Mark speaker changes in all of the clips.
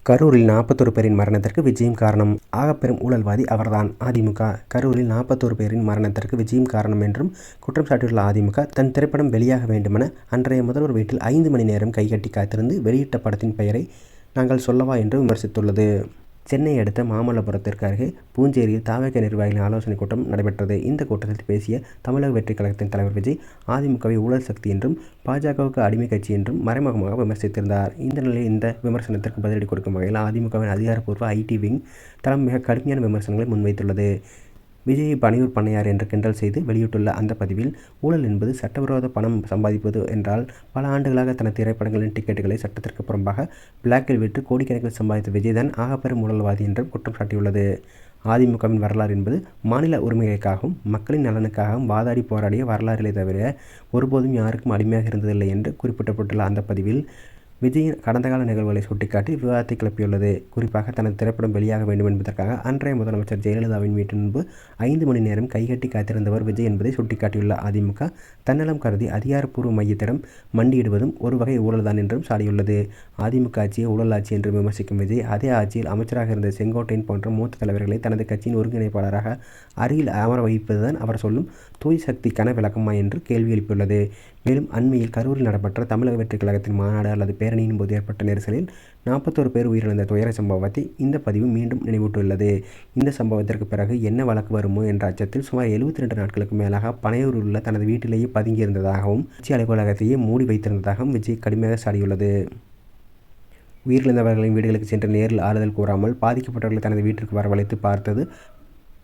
Speaker 1: கரூரில் 41 பேரின் மரணத்திற்கு விஜயும் காரணம். ஆகப்பெரும் ஊழல்வாதி அவர்தான். அதிமுக கரூரில் 41 பேரின் மரணத்திற்கு விஜயும் காரணம் என்றும் குற்றம் சாட்டியுள்ள அதிமுக, தன் திரைப்படம் வெளியாக வேண்டுமென அன்றைய முதல்வர் வீட்டில் 5 மணி நேரம் கைகட்டி காத்திருந்து வெளியிட்ட படத்தின் பெயரை நாங்கள் சொல்லவா என்று விமர்சித்துள்ளது. சென்னை அடுத்த மாமல்லபுரத்திற்கு அருகே பூஞ்சேரியில் த.வே.க. நிர்வாகிகளின் ஆலோசனைக் கூட்டம் நடைபெற்றது. இந்த கூட்டத்தில் பேசிய தமிழக வெற்றிக் கழகத்தின் தலைவர் விஜய், அதிமுகவை ஊழல் சக்தி என்றும் பாஜகவுக்கு அடிமை கட்சி என்றும் மறைமுகமாக விமர்சித்திருந்தார். இந்த நிலையில் இந்த விமர்சனத்திற்கு பதிலடி கொடுக்கும் வகையில் அதிமுகவின் அதிகாரப்பூர்வ ஐ.டி. விங் தளம் மிக கடுமையான விமர்சனங்களை முன்வைத்துள்ளது. விஜயை பனையூர் பண்ணையார் என்று கிண்டல் செய்து வெளியிட்டுள்ள அந்த பதிவில், ஊழல் என்பது சட்டவிரோத பணம் சம்பாதிப்பது என்றால், பல ஆண்டுகளாக தனது திரைப்படங்களின் டிக்கெட்டுகளை சட்டத்திற்கு புறம்பாக பிளாக்கில் விற்று கோடிக்கணக்கில் சம்பாதித்த விஜய் தான் ஆகப்பெரும் ஊழல்வாதி என்றும் குற்றம் சாட்டியுள்ளது. அதிமுகவின் வரலாறு என்பது மாநில உரிமைகளுக்காகவும் மக்களின் நலனுக்காகவும் வாதாடி போராடிய வரலாறுகளே தவிர ஒருபோதும் யாருக்கும் அடிமையாக இருந்ததில்லை என்று குறிப்பிடப்பட்டுள்ள அந்த பதிவில், விஜயின் கடந்த கால நிகழ்வுகளை சுட்டிக்காட்டி விவாதத்தை கிளப்பியுள்ளது. குறிப்பாக தனது திரைப்படம் வெளியாக வேண்டும் என்பதற்காக அன்றைய முதலமைச்சர் ஜெயலலிதாவின் வீட்டு முன்பு 5 மணி நேரம் கைகட்டி காத்திருந்தவர் விஜய் என்பதை சுட்டிக்காட்டியுள்ள அதிமுக, தன்னலம் கருதி அதிகாரப்பூர்வ மையத்திடம் மண்டியிடுவதும் ஒரு வகை ஊழல்தான் என்றும் சாடியுள்ளது. அதிமுக ஆட்சியை ஊழல் ஆட்சி என்று விமர்சிக்கும் விஜய், அதே ஆட்சியில் அமைச்சராக இருந்த செங்கோட்டையன் போன்ற மூத்த தலைவர்களை தனது கட்சியின் ஒருங்கிணைப்பாளராக அருகில் அமர வைப்பதுதான் அவர் சொல்லும் தூய் சக்திக்கான விளக்கமா என்று கேள்வி எழுப்பியுள்ளது. மேலும் அண்மையில் கரூரில் நடைபெற்ற தமிழக வெற்றிக் கழகத்தின் மாநாடு அல்லது பேரணியின் போது ஏற்பட்ட நெரிசலில் 41 பேர் உயிரிழந்த துயர சம்பவத்தை இந்த பதிவு மீண்டும் நினைவூட்டியுள்ளது. இந்த சம்பவத்திற்கு பிறகு என்ன வழக்கு வருமோ என்ற அச்சத்தில் சுமார் 72 நாட்களுக்கு மேலாக பனையூரில் உள்ள தனது வீட்டிலேயே பதுங்கியிருந்ததாகவும், கட்சி அலுவலகத்தையே மூடி வைத்திருந்ததாகவும் விஜய் கடுமையாக சாடியுள்ளது. உயிரிழந்தவர்களின் வீடுகளுக்கு சென்று நேரில் ஆறுதல் கூறாமல் பாதிக்கப்பட்டவர்களை தனது வீட்டிற்கு வரவழைத்து பார்த்தது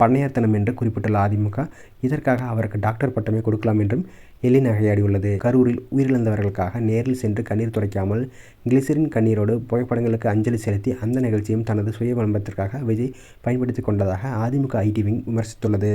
Speaker 1: பண்ணையார்த்தனம் என்று குறிப்பிட்டுள்ள அதிமுக, இதற்காக அவருக்கு டாக்டர் பட்டமே கொடுக்கலாம் என்றும் எள்ளி நகையாடியுள்ளது. கரூரில் உயிரிழந்தவர்களுக்காக நேரில் சென்று கண்ணீர் துடைக்காமல் கிளிசரின் கண்ணீரோடு புகைப்படங்களுக்கு அஞ்சலி செலுத்தி அந்த நிகழ்ச்சியும் தனது சுய விளம்பரத்திற்காக விஜய் பயன்படுத்திக் கொண்டதாக அதிமுக ஐ.டி. விங் விமர்சித்துள்ளது.